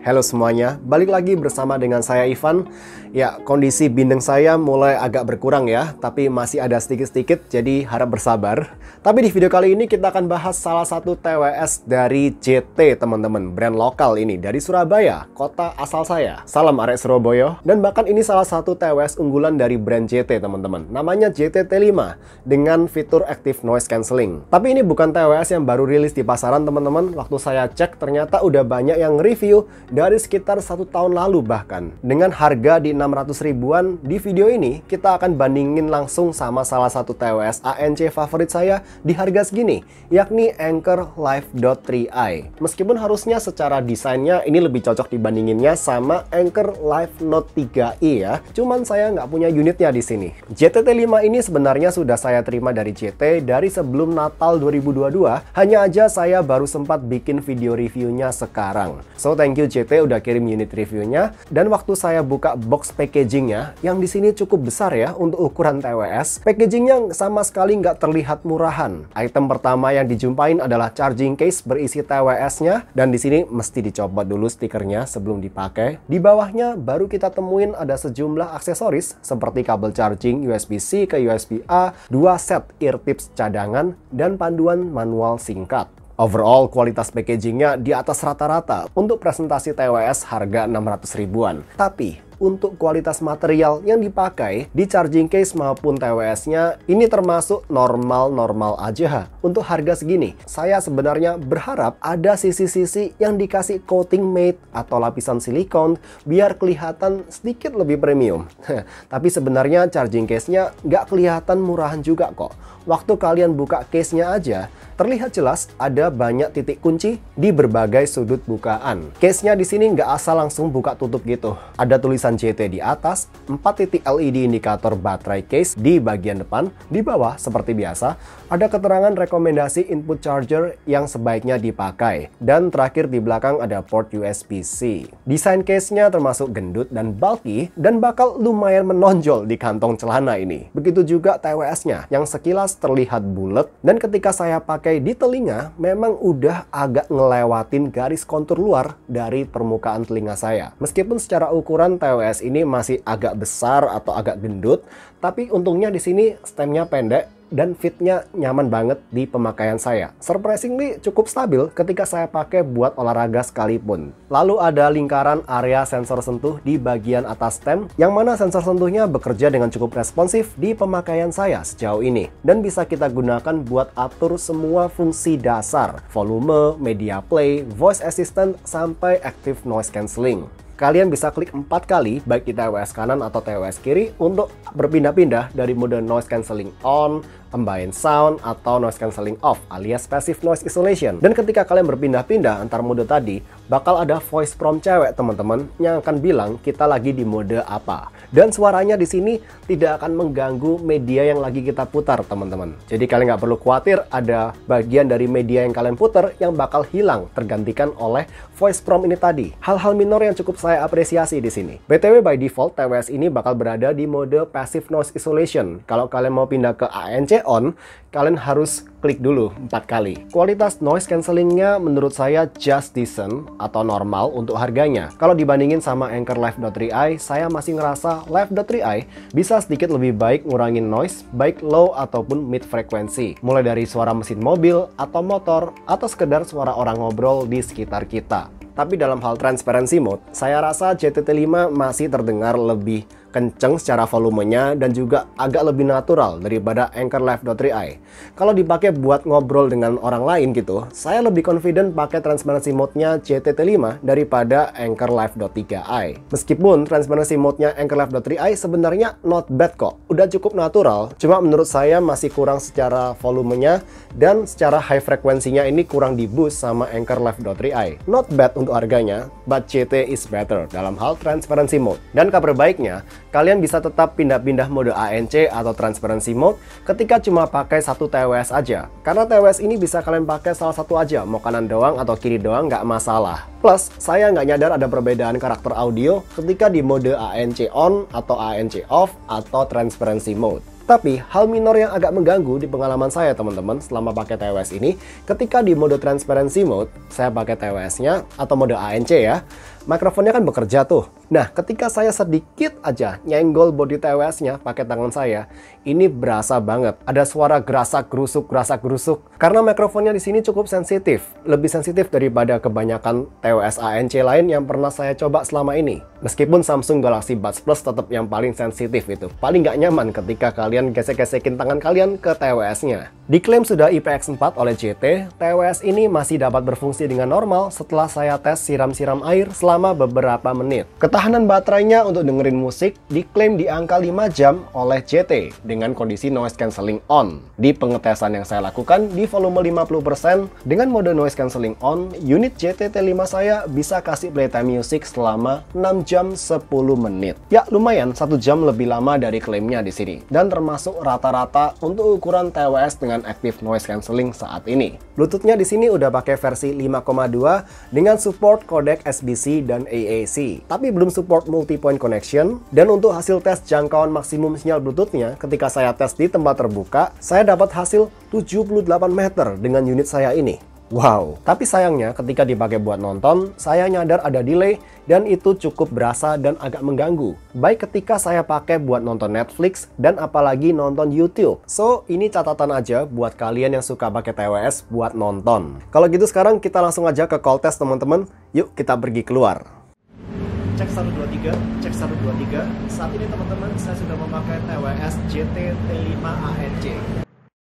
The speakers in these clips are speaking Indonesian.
Halo semuanya, balik lagi bersama dengan saya Ivan. Ya, kondisi bindeng saya mulai agak berkurang ya, tapi masih ada sedikit-sedikit, jadi harap bersabar. Tapi di video kali ini kita akan bahas salah satu TWS dari JT teman-teman, brand lokal ini dari Surabaya, kota asal saya. Salam arek Surabaya. Dan bahkan ini salah satu TWS unggulan dari brand JT teman-teman, namanya JT T5 dengan fitur Active Noise Cancelling. Tapi ini bukan TWS yang baru rilis di pasaran teman-teman. Waktu saya cek ternyata udah banyak yang review dari sekitar 1 tahun lalu bahkan. Dengan harga di 600 ribuan, di video ini kita akan bandingin langsung sama salah satu TWS ANC favorit saya di harga segini, yakni Anker Live Dot 3i. Meskipun harusnya secara desainnya ini lebih cocok dibandinginnya sama Anker Live Note 3i ya. Cuman saya nggak punya unitnya di sini. JT T5 ini sebenarnya sudah saya terima dari JT dari sebelum Natal 2022. Hanya aja saya baru sempat bikin video reviewnya sekarang. So thank you JT udah kirim unit reviewnya, dan waktu saya buka box packagingnya yang di sini cukup besar ya untuk ukuran TWS, packagingnya sama sekali nggak terlihat murahan. Item pertama yang dijumpain adalah charging case berisi TWS-nya, dan di sini mesti dicopot dulu stikernya sebelum dipakai. Di bawahnya baru kita temuin ada sejumlah aksesoris seperti kabel charging USB-C ke USB-A, 2 set ear tips cadangan, dan panduan manual singkat. Overall, kualitas packagingnya di atas rata-rata untuk presentasi TWS harga 600 ribuan. Tapi, untuk kualitas material yang dipakai di charging case maupun TWS-nya, ini termasuk normal-normal aja. Untuk harga segini, saya sebenarnya berharap ada sisi-sisi yang dikasih coating matte atau lapisan silikon biar kelihatan sedikit lebih premium. Tapi sebenarnya charging case-nya nggak kelihatan murahan juga kok. Waktu kalian buka case-nya aja, terlihat jelas ada banyak titik kunci di berbagai sudut bukaan. Case-nya di sini nggak asal langsung buka tutup gitu. Ada tulisan JT di atas, 4 titik LED indikator baterai case di bagian depan. Di bawah, seperti biasa, ada keterangan rekomendasi input charger yang sebaiknya dipakai. Dan terakhir di belakang ada port USB-C. Desain case-nya termasuk gendut dan bulky, dan bakal lumayan menonjol di kantong celana ini. Begitu juga TWS-nya, yang sekilas terlihat bulat, dan ketika saya pakai di telinga, memang udah agak ngelewatin garis kontur luar dari permukaan telinga saya. Meskipun secara ukuran TWS ini masih agak besar atau agak gendut, tapi untungnya di sini stemnya pendek dan fitnya nyaman banget di pemakaian saya. Surprisingly cukup stabil ketika saya pakai buat olahraga sekalipun. Lalu ada lingkaran area sensor sentuh di bagian atas stem, yang mana sensor sentuhnya bekerja dengan cukup responsif di pemakaian saya sejauh ini. Dan bisa kita gunakan buat atur semua fungsi dasar, volume, media play, voice assistant, sampai active noise cancelling. Kalian bisa klik 4 kali baik di TWS kanan atau TWS kiri untuk berpindah-pindah dari mode noise cancelling on, ambient sound, atau noise cancelling off alias passive noise isolation. Dan ketika kalian berpindah-pindah antar mode tadi, bakal ada voice prompt cewek teman-teman yang akan bilang kita lagi di mode apa. Dan suaranya di sini tidak akan mengganggu media yang lagi kita putar teman-teman. Jadi kalian nggak perlu khawatir ada bagian dari media yang kalian putar yang bakal hilang tergantikan oleh voice prompt ini tadi. Hal-hal minor yang cukup saya apresiasi di sini. BTW by default TWS ini bakal berada di mode passive noise isolation. Kalau kalian mau pindah ke ANC on, kalian harus klik dulu 4 kali. Kualitas noise cancellingnya menurut saya just decent atau normal untuk harganya. Kalau dibandingin sama Anker Live Dot 3i, saya masih ngerasa Live Dot 3i bisa sedikit lebih baik ngurangin noise, baik low ataupun mid frekuensi. Mulai dari suara mesin mobil atau motor, atau sekedar suara orang ngobrol di sekitar kita. Tapi dalam hal transparency mode, saya rasa JT T5 masih terdengar lebih kenceng secara volumenya dan juga agak lebih natural daripada Anker Live Dot 3i. Kalau dipakai buat ngobrol dengan orang lain gitu, saya lebih confident pakai transparency mode-nya JT T5 daripada Anker Live Dot 3i. Meskipun transparency mode-nya Anker Live Dot 3i sebenarnya not bad kok, udah cukup natural, cuma menurut saya masih kurang secara volumenya dan secara high frekuensinya ini kurang di boost sama Anker Live Dot 3i. Not bad untuk harganya, but JT is better dalam hal transparency mode. Dan kabar baiknya, kalian bisa tetap pindah-pindah mode ANC atau transparency mode ketika cuma pakai satu TWS aja. Karena TWS ini bisa kalian pakai salah satu aja, mau kanan doang atau kiri doang nggak masalah. Plus, saya nggak nyadar ada perbedaan karakter audio ketika di mode ANC on atau ANC off atau transparency mode. Tapi hal minor yang agak mengganggu di pengalaman saya teman-teman selama pakai TWS ini, ketika di mode transparency mode, saya pakai TWS-nya atau mode ANC ya, mikrofonnya kan bekerja tuh. Nah, ketika saya sedikit aja nyenggol bodi TWS-nya pakai tangan saya, ini berasa banget. Ada suara gerasak-gerusuk. Karena mikrofonnya di sini cukup sensitif. Lebih sensitif daripada kebanyakan TWS ANC lain yang pernah saya coba selama ini. Meskipun Samsung Galaxy Buds Plus tetap yang paling sensitif itu. Paling nggak nyaman ketika kalian gesek-gesekin tangan kalian ke TWS-nya. Diklaim sudah IPX4 oleh JT, TWS ini masih dapat berfungsi dengan normal setelah saya tes siram-siram air selama beberapa menit. Ketahanan baterainya untuk dengerin musik diklaim di angka 5 jam oleh JT dengan kondisi noise cancelling on. Di pengetesan yang saya lakukan di volume 50% dengan mode noise cancelling on, unit JT T5 saya bisa kasih playtime music selama 6 jam 10 menit. Ya, lumayan 1 jam lebih lama dari klaimnya di sini dan termasuk rata-rata untuk ukuran TWS dengan active noise cancelling saat ini. Bluetooth-nya di sini udah pakai versi 5,2 dengan support codec SBC dan AAC, tapi belum support multi-point connection. Dan untuk hasil tes jangkauan maksimum sinyal Bluetooth-nya, ketika saya tes di tempat terbuka, saya dapat hasil 78 meter dengan unit saya ini. Wow, tapi sayangnya ketika dipakai buat nonton, saya nyadar ada delay dan itu cukup berasa dan agak mengganggu. Baik ketika saya pakai buat nonton Netflix dan apalagi nonton YouTube. So, ini catatan aja buat kalian yang suka pakai TWS buat nonton. Kalau gitu sekarang kita langsung aja ke call test teman-teman. Yuk kita pergi keluar. Cek 123, cek 123. Saat ini teman-teman saya sudah memakai TWS JT T5 ANC.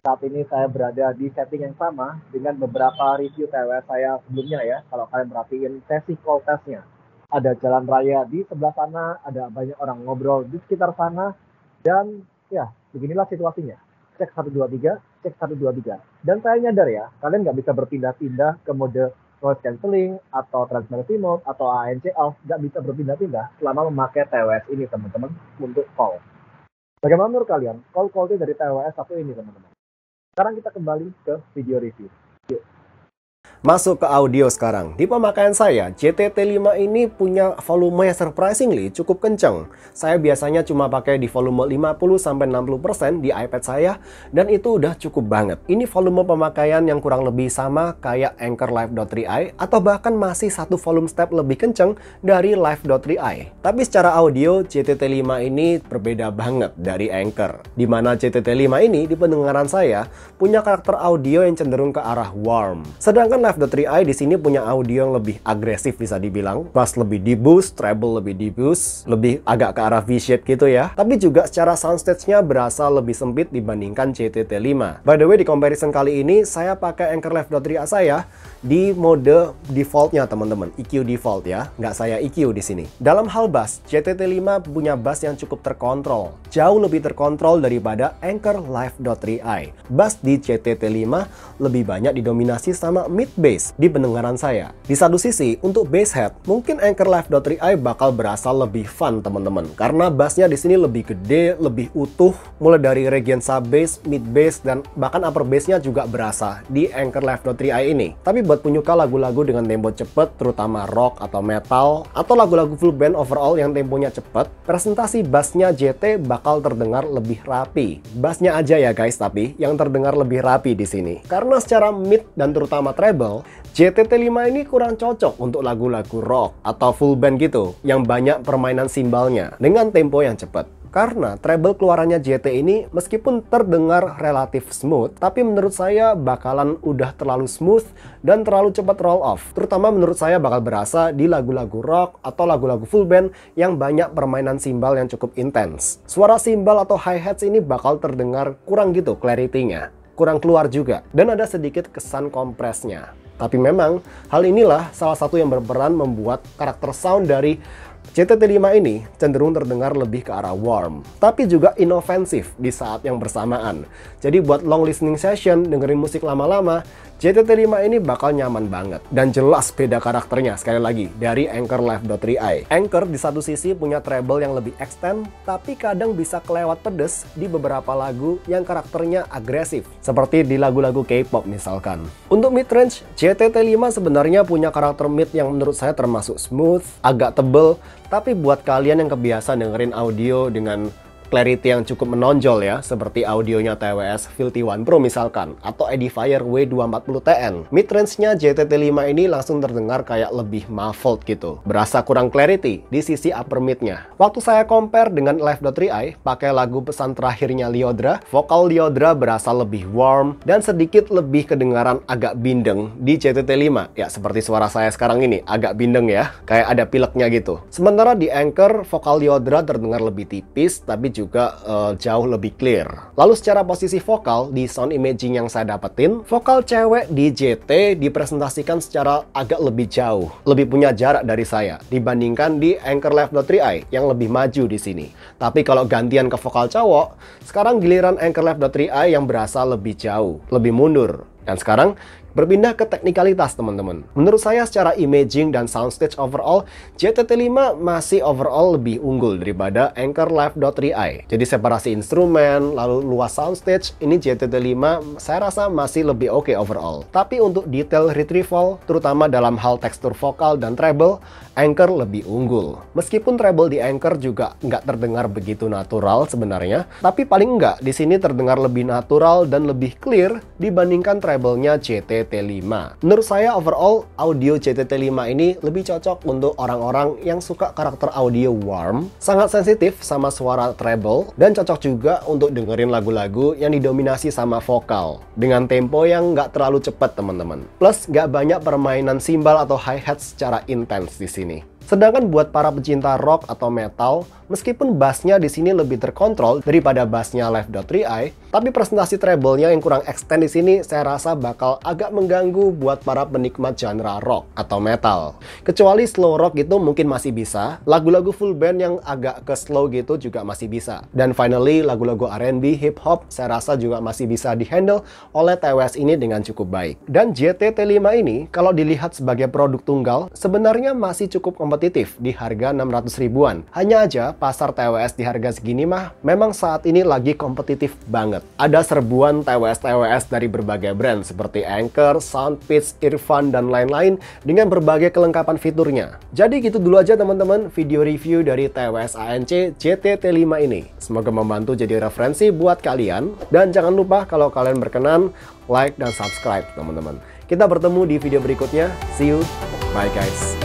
Saat ini saya berada di setting yang sama dengan beberapa review TWS saya sebelumnya ya. Kalau kalian perhatiin sesi call testnya. Ada jalan raya di sebelah sana, ada banyak orang ngobrol di sekitar sana. Dan ya, beginilah situasinya. Cek 123, cek 123. Dan saya nyadar ya, kalian nggak bisa berpindah-pindah ke mode noise cancelling atau transparency mode atau ANC off. Nggak bisa berpindah-pindah selama memakai TWS ini teman-teman untuk call. Bagaimana menurut kalian call quality dari TWS satu ini teman-teman? Sekarang kita kembali ke video review. Yuk. Masuk ke audio sekarang. Di pemakaian saya, JT T5 ini punya volume yang surprisingly cukup kenceng. Saya biasanya cuma pakai di volume 50-60% di iPad saya, dan itu udah cukup banget. Ini volume pemakaian yang kurang lebih sama kayak Anker Live.3i, atau bahkan masih satu volume step lebih kenceng dari Live.3i. Tapi secara audio, JT T5 ini berbeda banget dari Anker. Dimana JT T5 ini di pendengaran saya punya karakter audio yang cenderung ke arah warm. Sedangkan Live.3i di sini punya audio yang lebih agresif bisa dibilang. Bass lebih di-boost, treble lebih di-boost, lebih agak ke arah V-shape gitu ya. Tapi juga secara soundstage-nya berasa lebih sempit dibandingkan JT T5. By the way, di comparison kali ini saya pakai Anker Live.3i saya di mode default-nya teman-teman, EQ default ya, nggak saya EQ di sini. Dalam hal bass, JT T5 punya bass yang cukup terkontrol, jauh lebih terkontrol daripada Anker Live.3i. Bass di JT T5 lebih banyak didominasi sama mid bass di pendengaran saya. Di satu sisi, untuk bass head, mungkin Anker Live.3i bakal berasa lebih fun teman-teman, karena bassnya di sini lebih gede, lebih utuh, mulai dari region sub bass, mid bass, dan bahkan upper bassnya juga berasa di Anker Live.3i ini. Tapi buat penyuka lagu-lagu dengan tempo cepet, terutama rock atau metal, atau lagu-lagu full band overall yang temponya cepet, presentasi bassnya JT bakal terdengar lebih rapi. Bassnya aja ya guys, tapi yang terdengar lebih rapi di sini. Karena secara mid dan terutama treble, JT T5 ini kurang cocok untuk lagu-lagu rock atau full band gitu, yang banyak permainan simbalnya dengan tempo yang cepat. Karena treble keluarannya JT ini meskipun terdengar relatif smooth, tapi menurut saya bakalan udah terlalu smooth dan terlalu cepat roll off. Terutama menurut saya bakal berasa di lagu-lagu rock atau lagu-lagu full band yang banyak permainan simbal yang cukup intens. Suara simbal atau hi-hats ini bakal terdengar kurang gitu clarity-nya, kurang keluar juga, dan ada sedikit kesan kompresnya. Tapi memang hal inilah salah satu yang berperan membuat karakter sound dari JT T5 ini cenderung terdengar lebih ke arah warm, tapi juga inofensif di saat yang bersamaan. Jadi buat long listening session, dengerin musik lama-lama, JT T5 ini bakal nyaman banget. Dan jelas beda karakternya sekali lagi dari Anker Live.3i. Anker di satu sisi punya treble yang lebih extend, tapi kadang bisa kelewat pedes di beberapa lagu yang karakternya agresif, seperti di lagu-lagu K-pop misalkan. Untuk mid-range, JT T5 sebenarnya punya karakter mid yang menurut saya termasuk smooth, agak tebel, tapi buat kalian yang kebiasa dengerin audio dengan clarity yang cukup menonjol ya, seperti audionya TWS Filty One Pro misalkan, atau Edifier W240TN. Mid-range-nya JTT5 ini langsung terdengar kayak lebih muffled gitu, berasa kurang clarity di sisi upper mid-nya. Waktu saya compare dengan Live.3i, pakai lagu pesan terakhirnya Lyodra, vokal Lyodra berasa lebih warm dan sedikit lebih kedengaran agak bindeng di JTT5. Ya, seperti suara saya sekarang ini, agak bindeng ya, kayak ada pileknya gitu. Sementara di Anchor, vokal Lyodra terdengar lebih tipis, tapi juga jauh lebih clear. Lalu secara posisi vokal, di sound imaging yang saya dapetin, vokal cewek di JT dipresentasikan secara agak lebih jauh, lebih punya jarak dari saya, dibandingkan di Anchor Live.3i yang lebih maju di sini. Tapi kalau gantian ke vokal cowok, sekarang giliran Anchor Live.3i yang berasa lebih jauh, lebih mundur. Dan sekarang berpindah ke teknikalitas teman-teman. Menurut saya secara imaging dan soundstage overall, JTT5 masih overall lebih unggul daripada Anchor Live.3i. Jadi separasi instrumen, lalu luas soundstage, ini JTT5 saya rasa masih lebih oke overall. Tapi untuk detail retrieval, terutama dalam hal tekstur vokal dan treble, Anchor lebih unggul. Meskipun treble di Anchor juga nggak terdengar begitu natural sebenarnya, tapi paling nggak di sini terdengar lebih natural dan lebih clear dibandingkan treble-nya JTT5. Menurut saya overall audio JTT5 ini lebih cocok untuk orang-orang yang suka karakter audio warm, sangat sensitif sama suara treble, dan cocok juga untuk dengerin lagu-lagu yang didominasi sama vokal dengan tempo yang nggak terlalu cepat teman-teman. Plus nggak banyak permainan simbal atau hi-hat secara intens di sini. Sedangkan buat para pecinta rock atau metal, meskipun bassnya di sini lebih terkontrol daripada bassnya Live.3i, tapi presentasi treble-nya yang kurang extend di sini saya rasa bakal agak mengganggu buat para penikmat genre rock atau metal. Kecuali slow rock gitu mungkin masih bisa, lagu-lagu full band yang agak ke slow gitu juga masih bisa. Dan finally, lagu-lagu R&B, hip hop saya rasa juga masih bisa dihandle oleh TWS ini dengan cukup baik. Dan JTT5 ini kalau dilihat sebagai produk tunggal, sebenarnya masih cukup kompetitif di harga 600 ribuan. Hanya aja pasar TWS di harga segini mah memang saat ini lagi kompetitif banget. Ada serbuan TWS-TWS dari berbagai brand seperti Anchor, Soundpitch, Irfan, dan lain-lain dengan berbagai kelengkapan fiturnya. Jadi gitu dulu aja teman-teman video review dari TWS ANC JTT5 ini. Semoga membantu jadi referensi buat kalian. Dan jangan lupa kalau kalian berkenan, like dan subscribe teman-teman. Kita bertemu di video berikutnya. See you. Bye guys.